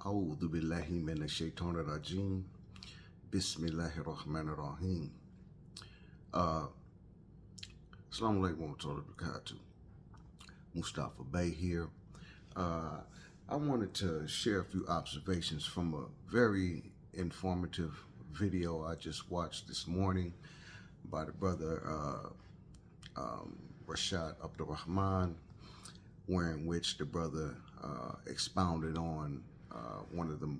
A'udhu billahi minash shaitanir rajim. Bismillahir rahmanir rahim. Assalamu alaikum wa rahmatullahi wa barakatuh. Mustafa Bey here. I wanted to share a few observations from a very informative video I just watched this morning by the brother Rashad Abdur Rahman, wherein which the brother expounded on one of the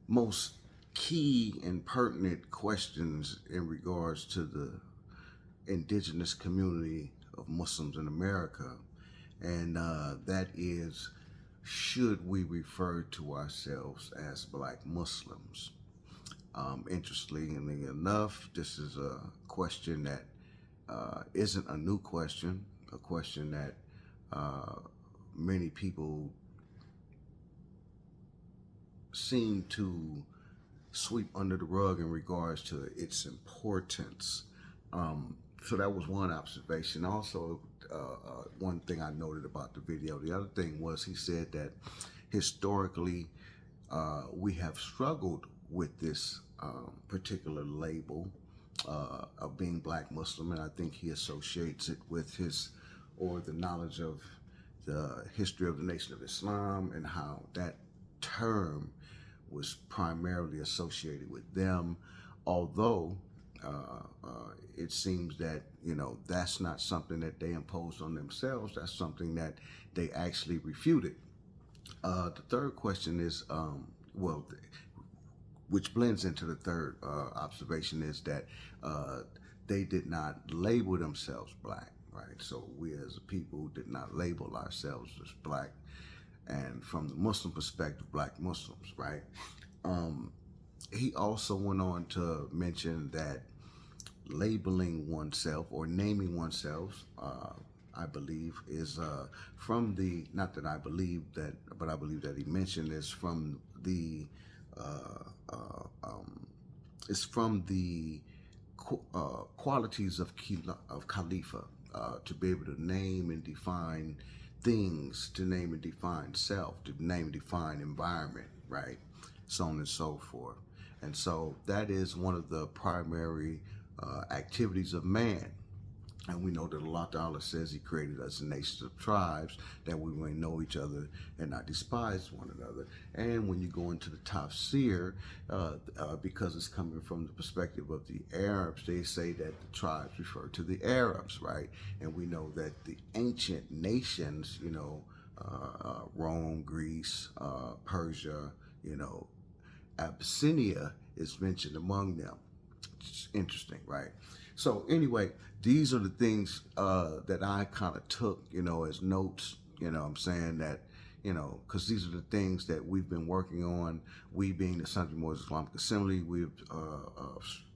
most key and pertinent questions in regards to the indigenous community of Muslims in America, and that is, should we refer to ourselves as Black Muslims? Interestingly enough, this is a question that isn't a new question, a question that many people seem to sweep under the rug in regards to its importance. So that was one observation. Also, one thing I noted about the video. The other thing was he said that historically we have struggled with this particular label of being Black Muslim, and I think he associates it with his or the knowledge of the history of the Nation of Islam and how that term was primarily associated with them, although it seems that, that's not something that they imposed on themselves. That's something that they actually refuted. The third question is, which blends into the third observation, is that they did not label themselves Black, right? So we as a people did not label ourselves as Black, and from the Muslim perspective, Black Muslims, right? He also went on to mention that labeling oneself or naming oneself, I believe, is from the, not that I believe that, but I believe that he mentioned is from the, qualities of Khalifa, to be able to name and define things, to name and define self, to name and define environment, right? So on and so forth. And so that is one of the primary activities of man. And we know that Allah Ta'ala says he created us in nations of tribes that we may know each other and not despise one another. And when you go into the tafsir, because it's coming from the perspective of the Arabs, they say that the tribes refer to the Arabs, right? And we know that the ancient nations, Rome, Greece, Persia, Abyssinia is mentioned among them. It's interesting, right? So anyway, these are the things that I kind of took, as notes, I'm saying that, because these are the things that we've been working on. We being the Sunday Moorish Islamic Assembly, we've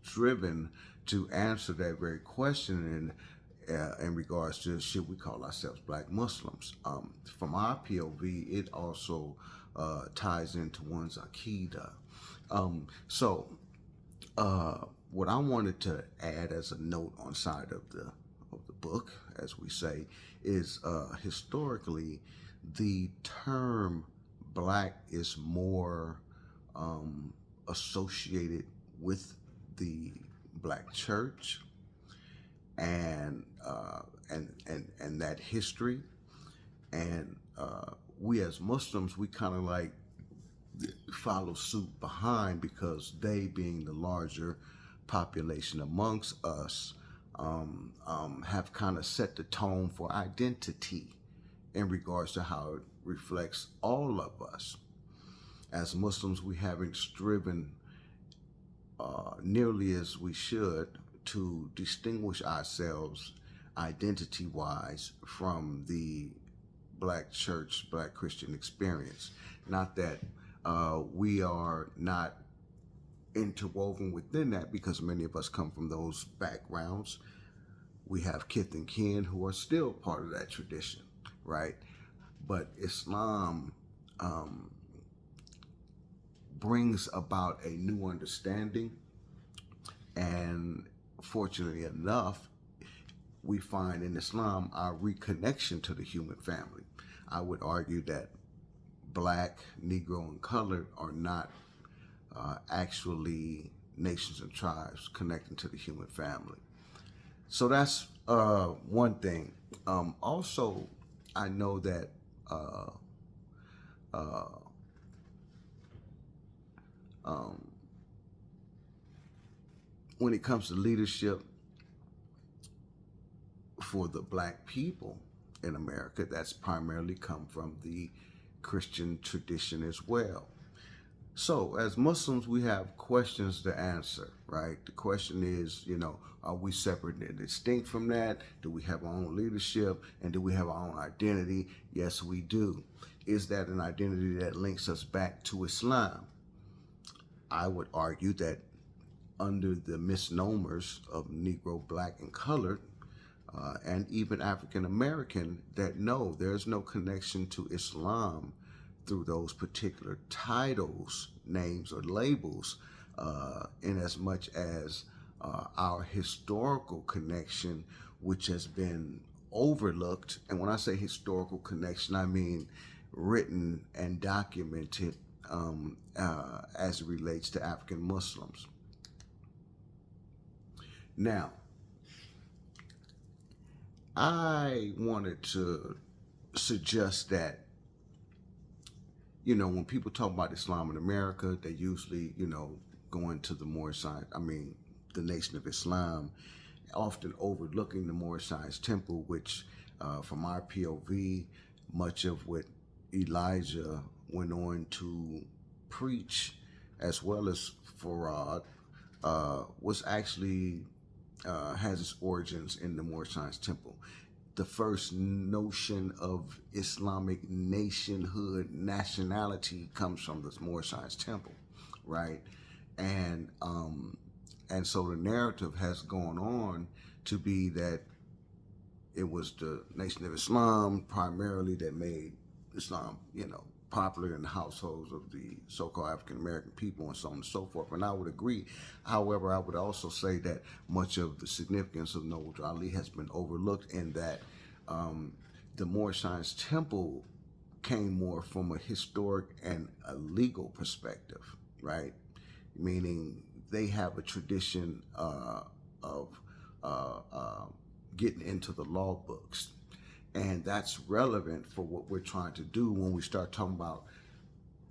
striven to answer that very question in regards to, should we call ourselves Black Muslims? From our POV, it also ties into one's Aqidah. What I wanted to add as a note on side of the book, as we say, is historically the term Black is more associated with the Black church and that history, and we as Muslims, we kind of like follow suit behind, because they, being the larger population amongst us, have kind of set the tone for identity in regards to how it reflects all of us. As Muslims, we haven't striven nearly as we should to distinguish ourselves identity-wise from the Black church, Black Christian experience. Not that we are not interwoven within that, because many of us come from those backgrounds. We have kith and kin who are still part of that tradition, right? But Islam brings about a new understanding, and fortunately enough, we find in Islam our reconnection to the human family. I would argue that black, Negro, and colored are not actually nations and tribes connecting to the human family. So that's one thing. Also, I know that uh, uh, um, when it comes to leadership for the black people in America, that's primarily come from the Christian tradition as well. So, as Muslims, we have questions to answer, right? The question is, are we separate and distinct from that? Do we have our own leadership? And do we have our own identity? Yes, we do. Is that an identity that links us back to Islam? I would argue that under the misnomers of Negro, Black, and colored, and even African American, that no, there's no connection to Islam through those particular titles, names, or labels, in as much as our historical connection, which has been overlooked. And when I say historical connection, I mean written and documented as it relates to African Muslims. Now, I wanted to suggest that, when people talk about Islam in America, they usually, go into the Moorish Science, the Nation of Islam, often overlooking the Moorish Science Temple, which, from our POV, much of what Elijah went on to preach, as well as Farad, was actually has its origins in the Moorish Science Temple. The first notion of Islamic nationhood, nationality comes from the Moorish Science Temple, right? And so the narrative has gone on to be that it was the Nation of Islam primarily that made Islam, popular in the households of the so-called African American people and so on and so forth. And I would agree. However, I would also say that much of the significance of Noble Ali has been overlooked in that the Moorish Science Temple came more from a historic and a legal perspective, right? Meaning they have a tradition of getting into the law books. And that's relevant for what we're trying to do when we start talking about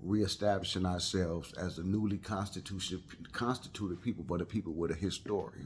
reestablishing ourselves as a newly constituted people, but a people with a history.